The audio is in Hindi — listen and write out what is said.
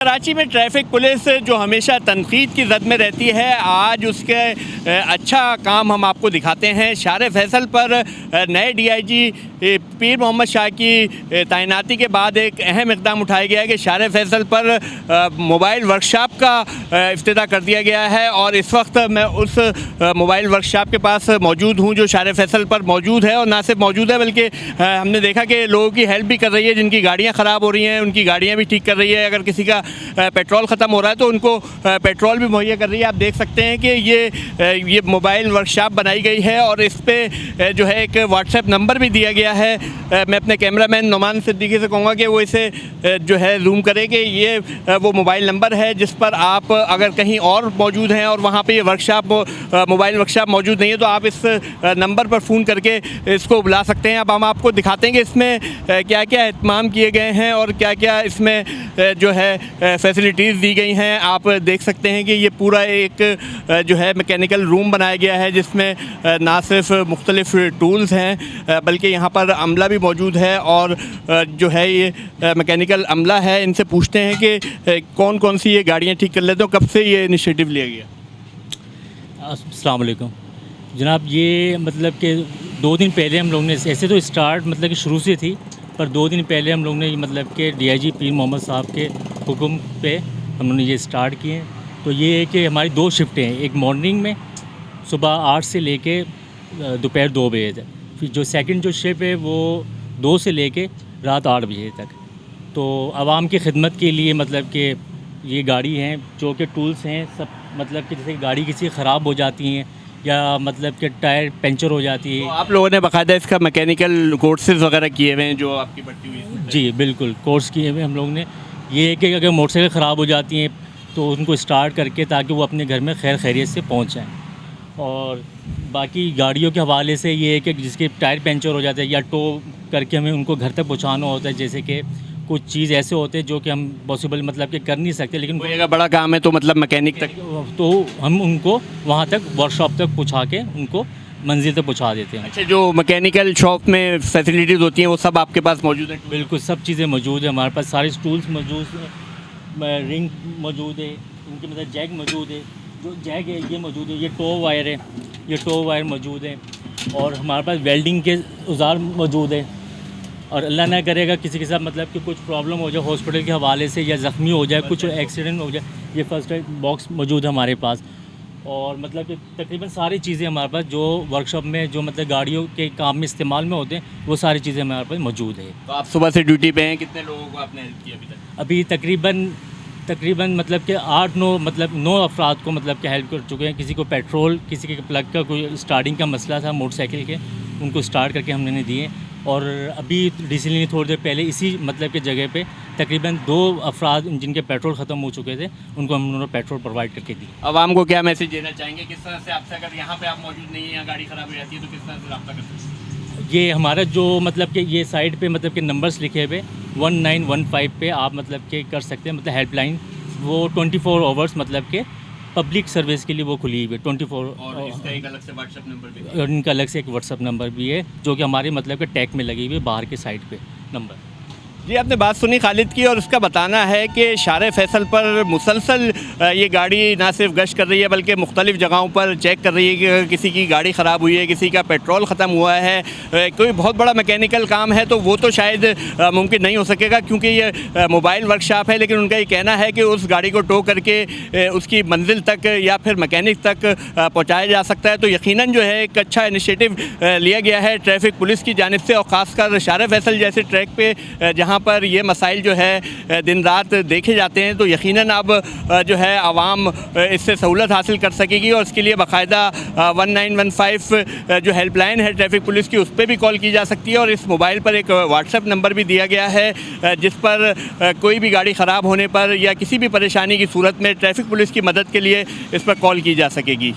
कराची में ट्रैफिक पुलिस जो हमेशा तनकीद की जद में रहती है, आज उसके अच्छा काम हम आपको दिखाते हैं। शार फैसल पर नए डीआईजी पीर मोहम्मद शाह की तैनाती के बाद एक अहम इक़दाम उठाया गया है कि शार फैसल पर मोबाइल वर्कशॉप का इफ्तिताह कर दिया गया है। और इस वक्त मैं उस मोबाइल वर्कशॉप के पास मौजूद हूँ जो शार फैसल पर मौजूद है। और ना सिर्फ मौजूद है बल्कि हमने देखा कि लोगों की हेल्प भी कर रही है, जिनकी गाड़ियाँ ख़राब हो रही हैं उनकी गाड़ियाँ भी ठीक कर रही है। अगर किसी का पेट्रोल ख़त्म हो रहा है तो उनको पेट्रोल भी मुहैया कर रही है। आप देख सकते हैं कि ये मोबाइल वर्कशॉप बनाई गई है और इस पे जो है एक व्हाट्सएप नंबर भी दिया गया है। मैं अपने कैमरामैन नुमान सिद्दीकी से कहूँगा कि वो इसे जो है जूम करें कि ये वो मोबाइल नंबर है जिस पर आप अगर कहीं और मौजूद हैं और वहाँ पे ये वर्कशॉप मोबाइल वर्कशॉप मौजूद नहीं है तो आप इस नंबर पर फ़ोन करके इसको बुला सकते हैं। अब हम आपको दिखाते हैं कि इसमें क्या क्या एहतमाम किए गए हैं और क्या क्या इसमें जो है फैसिलिटीज़ दी गई हैं। आप देख सकते हैं कि ये पूरा एक जो है मैकेनिकल रूम बनाया गया है जिसमें ना सिर्फ मुख्तलिफ़ टूल्स हैं बल्कि यहाँ पर अमला भी मौजूद है। और जो है ये मैकेनिकल अमला है, इनसे पूछते हैं कि कौन कौन सी ये गाड़ियाँ ठीक कर लेते हो, कब से ये इनिशिएटिव लिया गया। अस्सलाम वालेकुम जनाब। ये मतलब कि 2 दिन पहले हम लोग ने, ऐसे तो स्टार्ट मतलब कि शुरू से थी, पर 2 दिन पहले हम लोग ने मतलब कि डीआईजी पीर मोहम्मद साहब के हुक्म पे हम लोगों ने ये स्टार्ट किए। तो ये है कि हमारी 2 शिफ्टें हैं, एक मॉर्निंग में सुबह 8 से लेके दोपहर 2 बजे तक, फिर जो सेकंड जो शिफ्ट है वो 2 से लेके रात 8 बजे तक। तो आवाम की खिदमत के लिए मतलब कि ये गाड़ी हैं जो कि टूल्स हैं सब, मतलब कि जैसे गाड़ी किसी ख़राब हो जाती हैं या मतलब कि टायर पंचर हो जाती है। तो आप लोगों ने बाकायदा इसका मैकेनिकल कोर्सेज़ वगैरह किए हुए हैं जो आपकी बढ़ती हुई है? जी बिल्कुल, कोर्स किए हुए हम लोग ने। ये है कि अगर मोटरसाइकिल ख़राब हो जाती हैं तो उनको स्टार्ट करके ताकि वो अपने घर में खैर खैरियत से पहुँच जाएँ। और बाकी गाड़ियों के हवाले से ये है कि जिसके टायर पंचर हो जाते हैं या टो करके हमें उनको घर तक पहुँचाना होता है, जैसे कि कुछ चीज़ ऐसे होते हैं जो कि हम पॉसिबल मतलब कि कर नहीं सकते, लेकिन कोई अगर बड़ा काम है तो मतलब मैकेनिक तक, तो हम उनको वहाँ तक वर्कशॉप तक पहुँचा के उनको मंजिल तक पहुँचा देते हैं। अच्छा, जो मैकेनिकल शॉप में फैसिलिटीज़ होती हैं वो सब आपके पास मौजूद है? बिल्कुल, सब चीज़ें मौजूद है हमारे पास, सारे टूल्स मौजूद हैं, रिंग मौजूद है, उनके मतलब जैक मौजूद है, जो जैक है ये मौजूद है, ये टो वायर है, ये टो वायर मौजूद है। और हमारे पास वेल्डिंग के औजार मौजूद है। और अल्लाह ना करेगा किसी के साथ मतलब कि कुछ प्रॉब्लम हो जाए हॉस्पिटल के हवाले से या ज़ख्मी हो जाए, कुछ एक्सीडेंट हो जाए, ये फर्स्ट एड बॉक्स मौजूद है हमारे पास। और मतलब कि तकरीबन सारी चीज़ें हमारे पास जो वर्कशॉप में जो मतलब गाड़ियों के काम में इस्तेमाल में होते हैं वो सारी चीज़ें हमारे पास मौजूद है। तो आप सुबह से ड्यूटी पे हैं, कितने लोगों को आपने हेल्प की अभी तक? अभी तकरीबन मतलब कि 8-9 मतलब 9 अफराद को मतलब कि हेल्प कर चुके हैं। किसी को पेट्रोल, किसी के प्लग का कोई स्टार्टिंग का मसला था मोटरसाइकिल के, उनको स्टार्ट करके हमने दिए। और अभी रिसेंटली ने थोड़ी देर पहले इसी मतलब के जगह पे तकरीबन 2 अफराद जिनके पेट्रोल ख़त्म हो चुके थे उनको हम उन्होंने पेट्रोल प्रोवाइड करके दी। आवाम को क्या मैसेज देना चाहेंगे, किस तरह से आपसे अगर यहाँ पे आप मौजूद नहीं है या गाड़ी ख़राब हो जाती है तो किस तरह से रब्ता कर सकते हैं? ये हमारा जो मतलब कि ये साइड पे मतलब कि नंबर्स लिखे हुए 1915 पे आप मतलब कि कर सकते हैं, मतलब हेल्पलाइन वो 24 आवर्स मतलब के पब्लिक सर्विस के लिए वो खुली हुई है 24। और इसका एक अलग से व्हाट्सएप नंबर भी और इनका अलग से एक व्हाट्सअप नंबर भी है जो कि हमारे मतलब के टैग में लगी हुई है बाहर के साइड पे नंबर। जी, आपने बात सुनी खालिद की और उसका बताना है कि शार फैसल पर मुसलसल ये गाड़ी ना सिर्फ गश्त कर रही है बल्कि मुख्तलिफ़ जगहों पर चेक कर रही है कि अगर किसी की गाड़ी ख़राब हुई है, किसी का पेट्रोल ख़त्म हुआ है, कोई बहुत बड़ा मैकेनिकल काम है तो वो तो शायद मुमकिन नहीं हो सकेगा क्योंकि ये मोबाइल वर्कशॉप है। लेकिन उनका ये कहना है कि उस गाड़ी को टो करके उसकी मंजिल तक या फिर मैकेनिक तक पहुँचाया जा सकता है। तो यकीनन जो है एक अच्छा इनिशिएटिव लिया गया है ट्रैफिक पुलिस की जानिब से। और ख़ासकर शार फैसल जैसे ट्रैक पे जहाँ पर ये मसाइल जो है दिन रात देखे जाते हैं तो यकीनन अब जो है आवाम इससे सहूलत हासिल कर सकेगी। और इसके लिए बाकायदा 1915 जो हेल्पलाइन है ट्रैफिक पुलिस की उस पर भी कॉल की जा सकती है। और इस मोबाइल पर एक व्हाट्सएप नंबर भी दिया गया है जिस पर कोई भी गाड़ी ख़राब होने पर या किसी भी परेशानी की सूरत में ट्रैफिक पुलिस की मदद के लिए इस पर कॉल की जा सकेगी।